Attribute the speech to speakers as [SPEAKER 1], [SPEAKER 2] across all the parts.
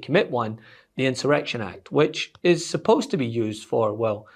[SPEAKER 1] commit one, the Insurrection Act, which is supposed to be used for, well,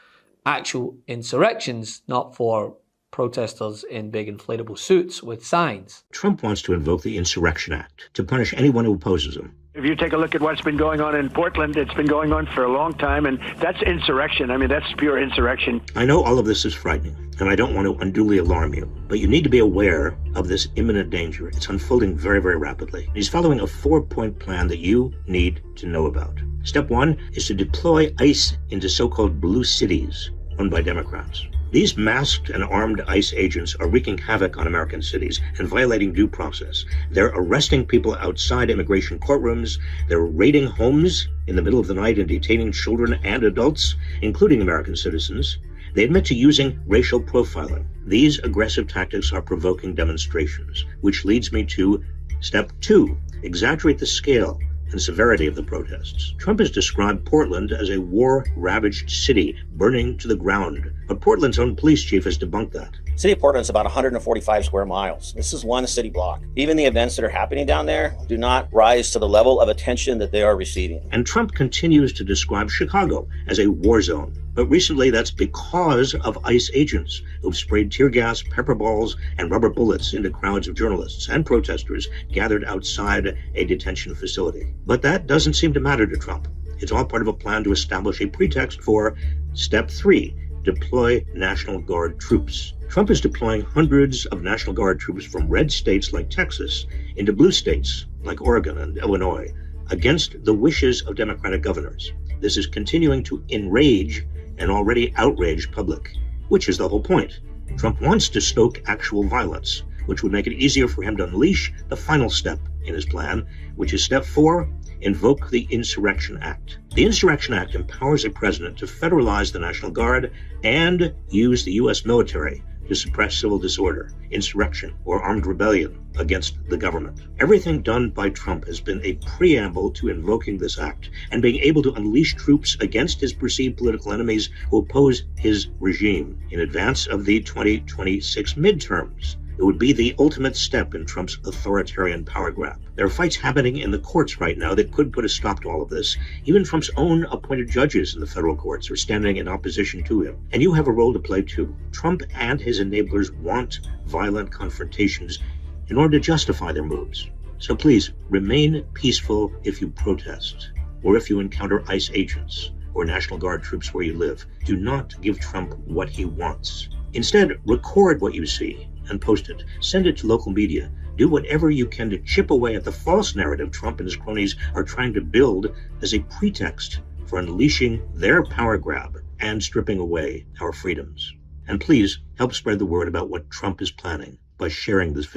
[SPEAKER 1] actual insurrections, not for protesters in big inflatable suits with signs.
[SPEAKER 2] Trump wants to invoke the Insurrection Act to punish anyone who opposes him.
[SPEAKER 3] If you take a look at what's been going on in Portland, it's been going on for a long time, and that's insurrection. I mean, that's pure insurrection.
[SPEAKER 2] I know all of this is frightening, and I don't want to unduly alarm you, but you need to be aware of this imminent danger. It's unfolding very, very rapidly. He's following a 4-point plan that you need to know about. Step 1 is to deploy ICE into so-called blue cities run by Democrats. These masked and armed ICE agents are wreaking havoc on American cities and violating due process. They're arresting people outside immigration courtrooms. They're raiding homes in the middle of the night and detaining children and adults, including American citizens. They admit to using racial profiling. These aggressive tactics are provoking demonstrations, which leads me to step 2, exaggerate the scale and severity of the protests. Trump has described Portland as a war-ravaged city burning to the ground, but Portland's own police chief has debunked that.
[SPEAKER 4] City of Portland is about 145 square miles. This is one city block. Even the events that are happening down there do not rise to the level of attention that they are receiving.
[SPEAKER 2] And Trump continues to describe Chicago as a war zone. But recently that's because of ICE agents who've sprayed tear gas, pepper balls, and rubber bullets into crowds of journalists and protesters gathered outside a detention facility. But that doesn't seem to matter to Trump. It's all part of a plan to establish a pretext for step 3, deploy National Guard troops. Trump is deploying hundreds of National Guard troops from red states like Texas into blue states like Oregon and Illinois against the wishes of Democratic governors. This is continuing to enrage an already outraged public, which is the whole point. Trump wants to stoke actual violence, which would make it easier for him to unleash the final step in his plan, which is step 4, invoke the Insurrection Act. The Insurrection Act empowers a president to federalize the National Guard and use the U.S. military to suppress civil disorder, insurrection, or armed rebellion against the government. Everything done by Trump has been a preamble to invoking this act and being able to unleash troops against his perceived political enemies who oppose his regime in advance of the 2026 midterms. It would be the ultimate step in Trump's authoritarian power grab. There are fights happening in the courts right now that could put a stop to all of this. Even Trump's own appointed judges in the federal courts are standing in opposition to him. And you have a role to play too. Trump and his enablers want violent confrontations in order to justify their moves. So please, remain peaceful if you protest, or if you encounter ICE agents or National Guard troops where you live. Do not give Trump what he wants. Instead, record what you see and post it. Send it to local media. Do whatever you can to chip away at the false narrative Trump and his cronies are trying to build as a pretext for unleashing their power grab and stripping away our freedoms. And please help spread the word about what Trump is planning by sharing this video.